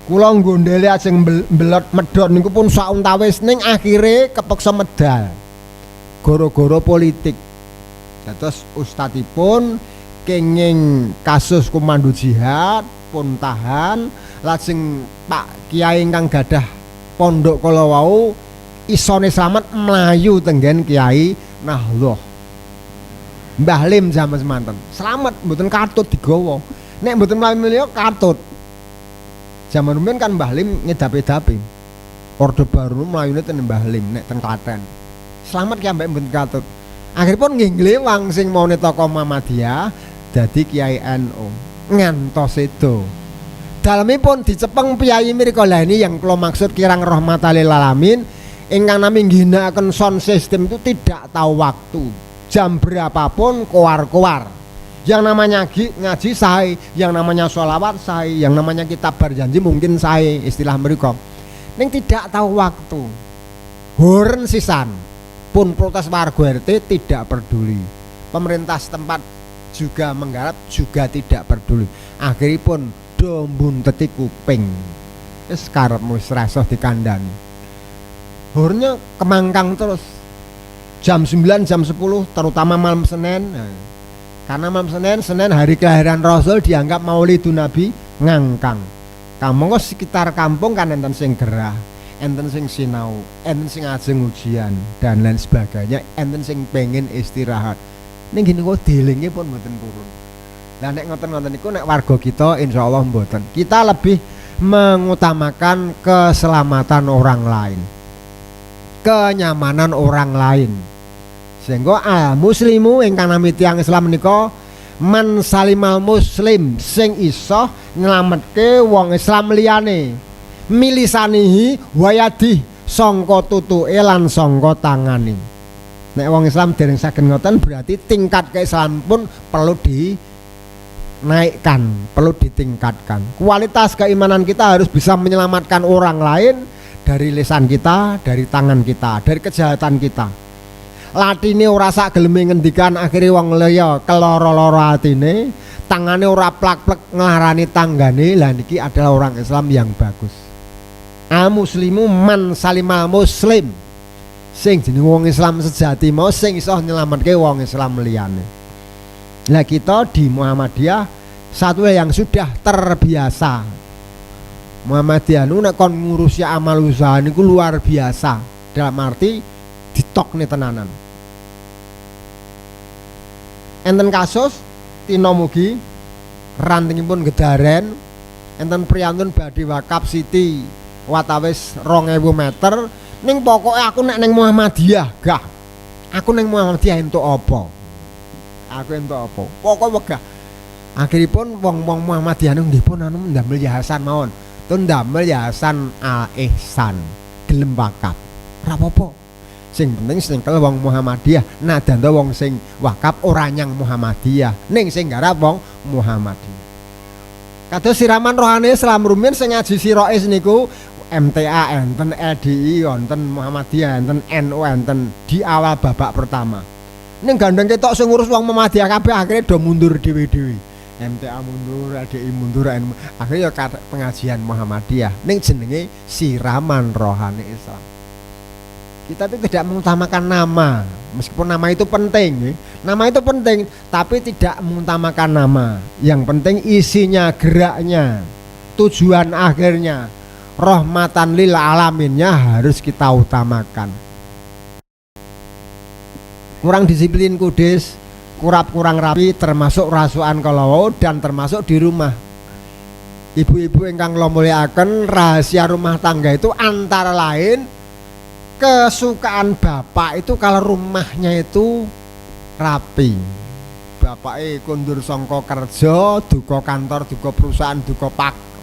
Speaker 1: Kula nggondhele ajeng mbelot medhot niku pun sauntawis ning akhire kepeksa medal. Gara-gara politik. Dados ustadipun kenging kasus komando jihad pun tahan, lajeng Pak Kiai ingkang gadah pondok kala wau isone slamet mlayu tenggen Kiai Nahloh. Mbah Lim zaman semanten. Slamet mboten katut digawa. Nek mboten mlayu katut. Zaman rumiyin kan Mbah Lim ngedapi-dapi. Orde Baru mlayune ten Mbah Lim nek ten Klaten. Slamet ki ambek mboten katut. Akhiripun nggih nglewang sing maune tokoh Muhammadiyah dadi Kiai NU. Ngantos itu. Dalemipun dicepeng piyai mriko. Lah ini yang kula maksud kirang rahmatalil alamin ingkang nami ngginakaken sound system itu tidak tahu waktu. Jam berapapun koar-koar. Yang namanya ngaji sae, yang namanya sholawat sae, yang namanya kitab berjanji mungkin sae istilah mereka. Ning tidak tahu waktu. Horen sisan. Pun protes warga RT tidak peduli. Pemerintah setempat juga menggarap juga tidak peduli. Akhiripun do mbunteti kuping. Wis karepmu wis resoh dikandani. Hornya kemangkang terus. Jam 9, jam 10 terutama malam Senin. Karena malam Senin hari kelahiran Rasul dianggap Maulidun Nabi ngangkang. Kamu kok sekitar kampung kan enten sing gerah, enten sing sinau, enten sing ajeng ujian dan lain sebagainya, enten sing pengen istirahat. Ning gini kok delinge pun mboten purun. Lah nek ngoten-ngoten niku nek warga kita insyaallah mboten. Kita lebih mengutamakan keselamatan orang lain. Kenyamanan orang lain. Sehingga muslimu ingkang nami tiyang Islam menika man salimal muslim sing iso nyelametke wong Islam liyane milisanihi wayadi sangka tutuke lan sangka tangane. Nek wong Islam dereng saged ngoten berarti tingkat keislaman pun perlu dinaikkan, perlu ditingkatkan. Kualitas keimanan kita harus bisa menyelamatkan orang lain dari lisan kita, dari tangan kita, dari kejahatan kita. Latine ora sak geleme ngendikan akhire wong liya keloro-loro atine, tangane ora plak-plek nglarani tanggane. Lah niki adalah orang Islam yang bagus. Muslimu man salimal muslim. Sing jeneng wong Islam sejati mau sing iso nyelametke wong Islam liyane. Lah kita di Muhammadiyah satu yang sudah terbiasa. Muhammadiyah nu nek kon ngurusi amal usaha niku luar biasa. Dalam arti ditokne tenanan. Enten kasus tino mugi rantingipun gedaren enten priyantun badhe wakaf Siti watawis 2000 meter ning pokoke aku nek ning Muhammadiyah gah aku ning Muhammadiyah entuk apa pokoke wegah akhiripun wong-wong Muhammadiyah nggih pun anu ndamel yayasan mawon tun ndamel yayasan Al Ihsan gelem wakaf ora apa-apa sing penting sing kel wong Muhammadiyah nadanta wong sing wakaf ora nyang Muhammadiyah ning sing garap wong Muhammadiyah. Kados siraman rohani Islam rumiyin sing ngaji sirois niku MTA enten, LDI enten, Muhammadiyah enten, NU enten di awal babak pertama. Ning gandeng ketok sing ngurus wong Muhammadiyah kabeh akhire do mundur dhewe-dhewe. MTA mundur, LDI mundur, NU akhire ya pengajian Muhammadiyah ning jenenge siraman rohani Islam. Kita itu tidak mengutamakan nama, meskipun nama itu penting, nama itu penting, tapi tidak mengutamakan nama. Yang penting isinya, geraknya, tujuan akhirnya, rahmatan lil alaminnya harus kita utamakan. Kurang disiplin kudis, kurang rapi, termasuk rasukan kalau dan termasuk di rumah. Ibu-ibu ingkang kula mulyakaken, rahasia rumah tangga itu antara lain kesukaan bapak itu kalau rumahnya itu rapi. Bapak kundur songko kerja, duka kantor, duka perusahaan, duka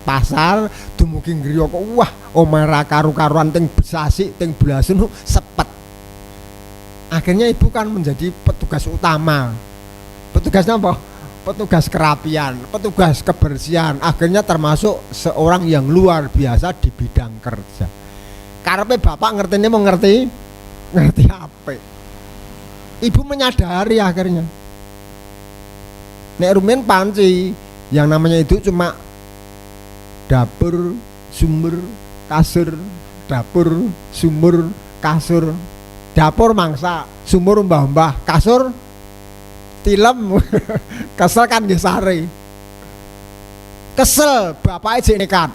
Speaker 1: pasar, dumugi griya kok wah omah ra karu-karuan ting besasi, ting blasen sepet. Akhirnya ibu kan menjadi petugas utama. Petugasnya apa? Petugas kerapian, petugas kebersihan. Akhirnya termasuk seorang yang luar biasa di bidang kerja. Karepe bapak ngertine mau ngerti apa? Ibu menyadari akhirnya. Nek rumen panci yang namanya itu cuma dapur, sumber, kasur, dapur, sumur, kasur, dapur mangsa, sumur mbah-mbah, kasur tilem. Kesel kan nggih sare. Kesel bapake jek nekat.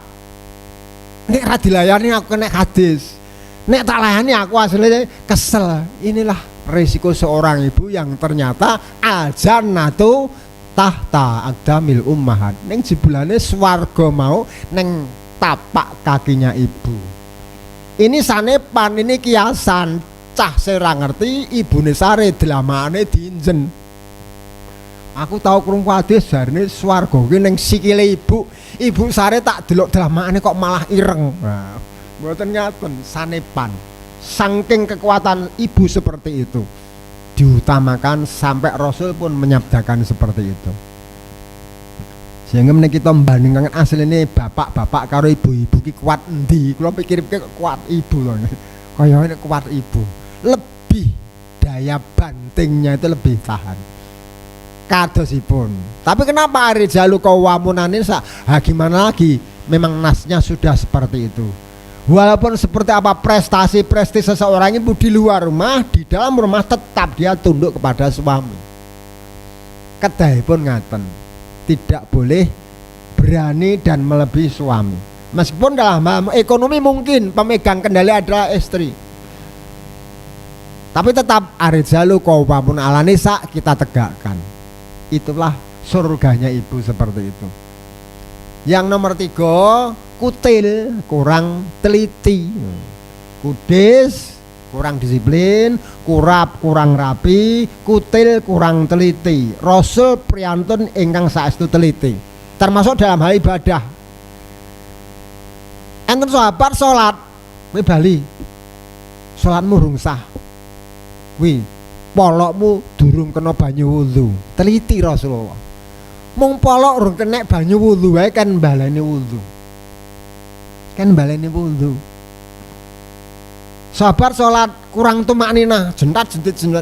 Speaker 1: Nek ra dilayani aku kena hadis. Nek tak layani aku aslinya kesel. Inilah risiko seorang ibu yang ternyata al-jannatu tahta aqdamil ummahat. Ning jebulane swarga mau ning tapak kakinya ibu. Ini sanepan, ini kiasan. Cah sira ngerti ibune sare dlamane diinjen. Aku tahu krungu hadis jarine swarga kuwi ning sikile ibu. Ibu sare tak delok dlamane kok malah ireng. Nah, mboten ngaten sanepan. Saking kekuatan ibu seperti itu diutamakan sampai Rasul pun menyabdakan seperti itu. Sehingga menika kita membandingkan asline bapak-bapak karo ibu-ibu ki kuat endi? Kula pikir kuat ibu lho. Kaya kuat ibu. Lebih daya bantingnya itu lebih tahan. Kadosipun. Tapi kenapa rijalu qawwamun nisa? Gimana lagi? Memang nasnya sudah seperti itu. Walaupun seperti apa prestasi seseorang ibu di luar rumah, di dalam rumah tetap dia tunduk kepada suami. Kedahipun ngaten, tidak boleh berani dan melebihi suami. Meskipun dalam ekonomi mungkin pemegang kendali adalah istri, tapi tetap arijalu qawwamun 'alan nisa kita tegakkan. Itulah surganya ibu seperti itu. Yang nomor 3, kutil, kurang teliti, kudis, kurang disiplin, kurap, kurang rapi, kutil, kurang teliti. Rasul priyantun ingkang saestu teliti, termasuk dalam hal ibadah. Enten sahabat salat, kowe bali, salatmu rung sah, kuwi polokmu durung kena banyu wudu. Teliti Rasulullah. Mung polok rung kena banyu wudu wae kan baleni wudu. Sabar salat kurang tumakninah, jentat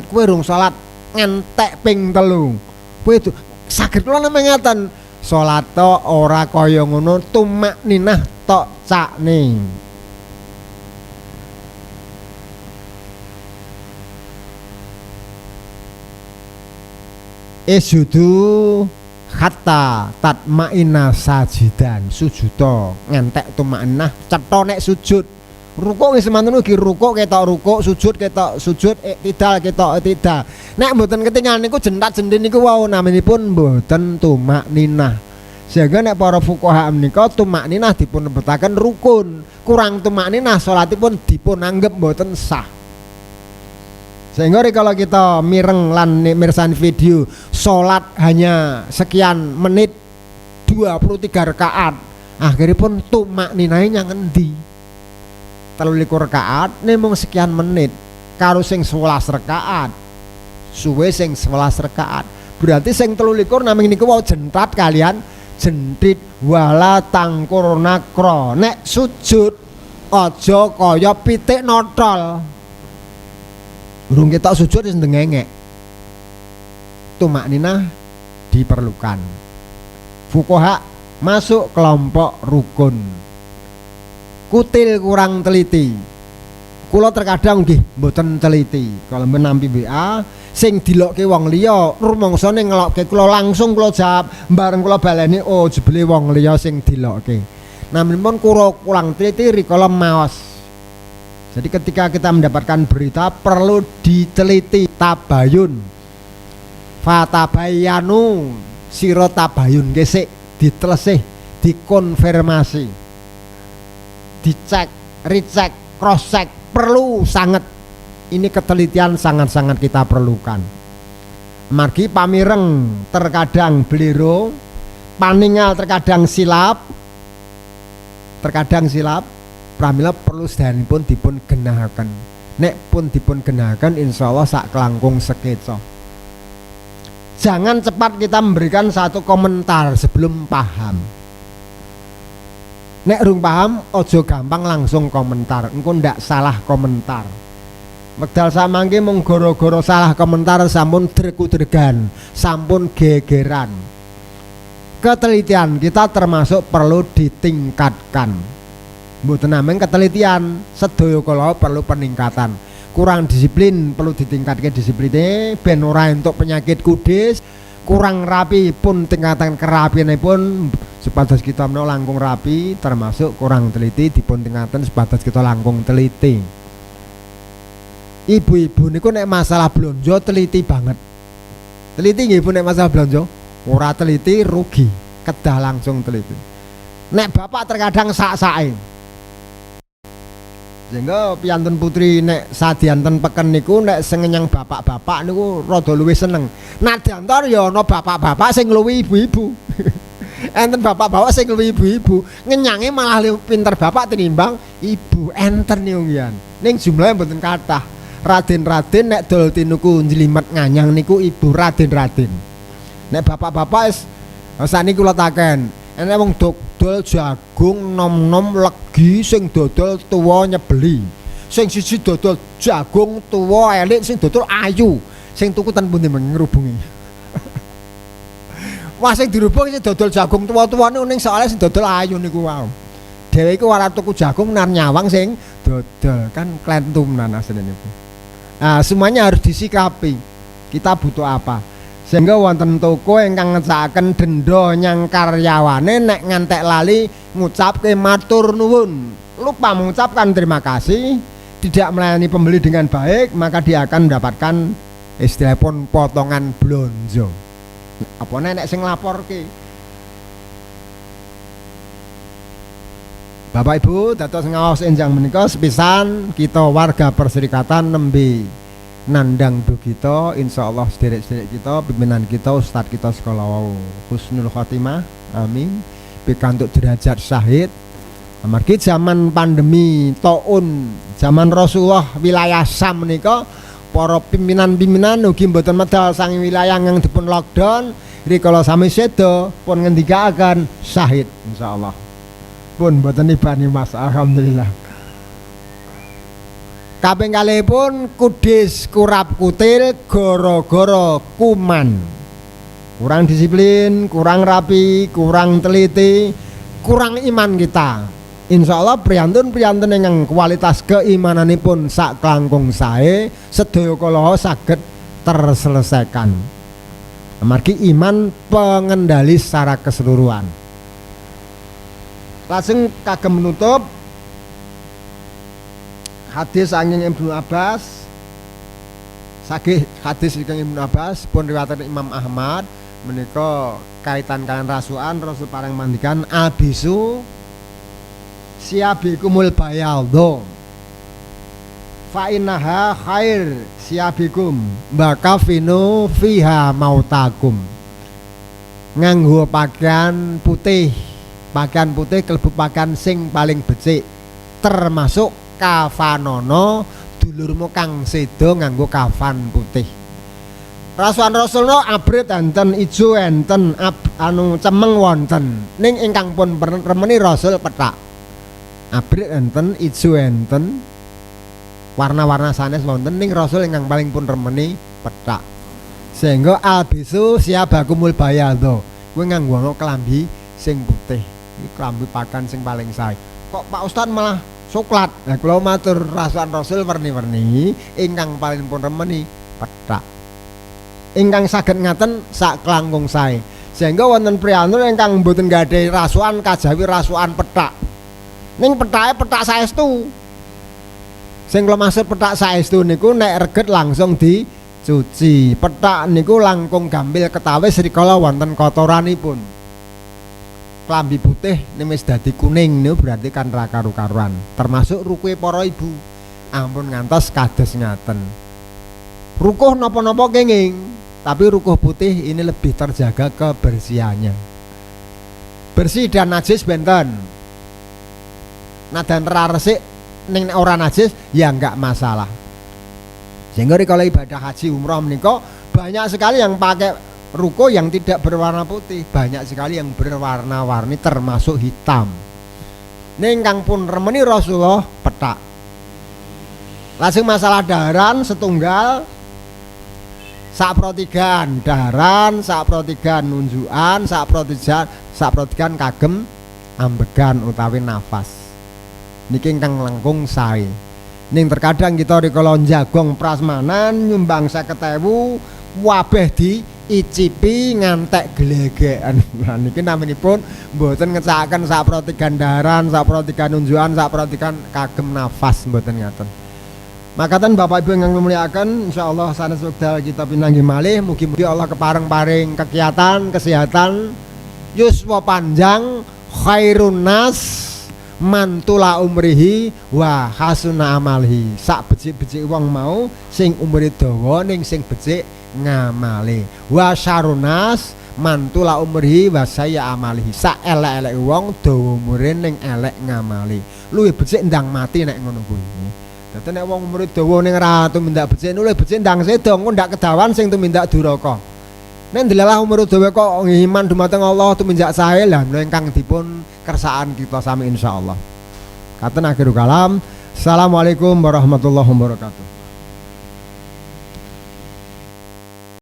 Speaker 1: kowe rung salat ngentek ping 3. Kowe itu saged kula nembe ngaten. Salat tok ora kaya ngono, tumakninah tok cakne. Esudu hatta tatmaina sajidan, sujuda ngentek tumaknah cetha nek sujud. Rukuk wis semanten ugi rukuk ketok rukuk, sujud ketok sujud, iktidal ketok iktidal. Nek mboten ketingal niku jentat jendin niku wau naminipun mboten tumakninah. Sehingga nek para fuqaha menika tumakninah dipun lebetaken rukun. Kurang tumakninah salatipun dipun anggap mboten sah. Sehingga kalau kita mireng lan mirsani video salat hanya sekian menit 23 rakaat, akhiripun tumakninahe nyang endi? 23 rakaat nemung sekian menit karo sing 11 rakaat. Suwe sing 11 rakaat. Berarti sing 23 namung niku wau jentrat kalian jentit wala tangkur nakro. Nek sujud aja kaya pitik notol. Burung kita sujud wis ndengengek. Tumakninah diperlukan. Fuqaha masuk kelompok rukun. Kutil kurang teliti. Kula terkadang nggih mboten teliti. Kalau menampi WA sing dilokke wong liya rumangsane ngelokke kula langsung kula jawab bareng kula baleni oh jebule wong liya sing dilokke. Namun kurang teliti rikala maos. Jadi ketika kita mendapatkan berita perlu diteliti, tabayun. Fatabayanu sira tabayun gesek, ditelesih, dikonfirmasi. Dicek, recheck, cross check perlu sangat. Ini ketelitian sangat-sangat kita perlukan. Margi pamireng terkadang beliru, paningal terkadang silap, pramila perlu sedayanipun dipun genahaken. Nek pun dipun genahaken insyaallah sak kelangkung sekeca. Jangan cepat kita memberikan satu komentar sebelum paham. Nek rung paham ojo gampang langsung komentar, engko ndak salah komentar. Wekdal samangke mung gara-gara salah komentar sampun dregu-dregan, sampun gegeran. Ketelitian kita termasuk perlu ditingkatkan. Mboten namung ketelitian, sedaya kala perlu peningkatan. Kurang disiplin perlu ditingkatke disipline ben ora entuk penyakit kudis. Kurang rapi pun tingkatan kerapianipun supados kita menawa langkung rapi, termasuk kurang teliti dipun tingkatan supados kita langkung teliti. Ibu-ibu niku nek masalah blonjo teliti banget. Teliti nggih Bu nek masalah blonjo. Ora teliti rugi, kedah langsung teliti. Nek bapak terkadang sak-sake. Sehingga piyantun putri nek sadianten peken niku nek sengenyang bapak-bapak niku rada luwih seneng. Nadyantar ya ana bapak-bapak sing luwih ibu-ibu. Enten bapak-bapak sing luwih ibu-ibu, ngenyange malah luwih pinter bapak tinimbang ibu. Enten niku ngian. Ning jumlahe mboten kathah. Raden-raden nek dol tinuku njlimet nganyang niku ibu raden-raden. Nek bapak-bapak sakniki kula taken, enek wong dodol jagung nom-nom legi sing dodol tuwa nyebeli. Sing siji dodol jagung tuwa elik, sing dodol ayu. Sing tuku ten pundi ngrubungi. Wah sing dirubung sing dodol jagung tuwa-tuwa niku ning soalé sing dodol ayu niku wae. Dhewe iku ora tuku jagung nar nyawang sing dodol kan klentuman asline niku. Nah, semuanya harus disikapi. Kita butuh apa? Sehingga wonten toko ingkang ngecakaken denda nyang karyawane nek ngantek lali ngucapke matur nuwun, lupa mengucapkan terima kasih, tidak melayani pembeli dengan baik, maka dia akan mendapatkan istilahipun potongan blonjo. Apa nek sing nglaporke? Bapak Ibu dados ngaos enjang menika sepisan kita warga perserikatan nembe nandang dugita insyaallah sederek-sederek kita pimpinan kita ustadz kita sekolah wau husnul khotimah amin pikantuk derajat syahid. Amargi zaman pandemi taun zaman Rasulullah wilayah Sam menika para pimpinan-pimpinan ugi mboten medal sang wilayah yang dipun lockdown rikala sami seda pun ngendikaken syahid insyaallah. Pun mboten nibani Mas alhamdulillah. Kaping kalihipun kudis kurap kutil gara-gara kuman. Kurang disiplin, kurang rapi, kurang teliti, kurang iman kita. Insyaallah priyantun-priyantun ingkang kualitas keimananipun sak langkung sae sedaya kala saged terselesaikan. Amargi iman pengendali secara keseluruhan. Lajeng kagem menutup hadis saking Ibnu Abbas. Sagih hadis saking Ibnu Abbas pun riwayat Imam Ahmad menika kaitan kalian rasukan Rasul pareng mandikan abisu siabikumul bayadho fa innaha khair siabikum bakafinu fiha mautakum. Nganggo pakaian putih kelebu pakaian sing paling becik, termasuk kafanono dulurmu kang sedo nganggo kafan putih. Rasukan Rasulullah abrit enten, ijo enten, cemeng wonten. Ning ingkang pun remeni Rasul pethak. Abrit enten, ijo enten, warna-warna sanes wonten, ning Rasul ingkang paling pun remeni pethak. Sehingga albisu siabakumul bayadho. Kowe nganggo klambi sing putih. Iki klambi pakan sing paling sae. Kok Pak Ustaz malah coklat? Nah, kula matur rasukan Rasul werni-werni ingkang paling pun remeni pethak. Ingkang saged ngaten sak kelangkung sae. Sehingga wonten priyanto ingkang mboten gadhahi rasukan kajawi rasukan pethak. Ning pethake pethak saestu. Sing kula maksud pethak saestu niku nek reget langsung dicuci. Pethak niku langkung gampil ketawis rikala wonten kotoranipun. Klambi putih nek wis dadi kuning niku berarti kan ra karu-karuan. Termasuk rukuhe para ibu. Ampun ngantos kados ngaten. Rukuh napa-napa kenging. Tapi rukuh putih ini lebih terjaga kebersihannya. Bersih dan najis benten. Nadan ra resik ning ora najis ya enggak masalah. Sehingga kalau ibadah haji umrah menika banyak sekali yang pakai rukuh yang tidak berwarna putih, banyak sekali yang berwarna-warni termasuk hitam. Ning kang pun remeni Rasulullah pethak. Lajeng masalah daharan setunggal saprotigan daharan, saprotigan nunjukan, saprotigan kagem ambegan utawi nafas. Niki ingkang langkung sae. Ning terkadang kita rikala njagong prasmanan nyumbang 50.000 wabeh diicipi ngantek glegeken. Nah niki naminipun mboten ngecakaken saprotigan daharan, saprotigan nunjukan, saprotigan kagem nafas mboten ngaten. Makatan Bapak Ibu yang memuliakan, insyaallah sanes wekdal kita pinanggi malih, mugi-mugi Allah kepareng-paring kegiatan, kesehatan, yuswa panjang, khairun nas, mantula umrihi, wa hasuna amalhi. Sak becik-becik wong mau, sing umure dawa ning sing becik ngamali. Wa syarunas, mantula umrihi, wa saya amalhi. Sak elek-elek wong dawa umure ning elek ngamali. Luwih becik ndang mati nek ngono kuwi. Dadi nek wong umure dawa ning ra tumindak becik luwih becik ndang sedo engko ndak kedawan sing tumindak duraka. Nek ndelalah umur dawa kok iman dumateng Allah tumindak sae lah ingkang dipun kersaan kita sami insyaallah. Katen akhirul kalam. Assalamualaikum warahmatullahi wabarakatuh.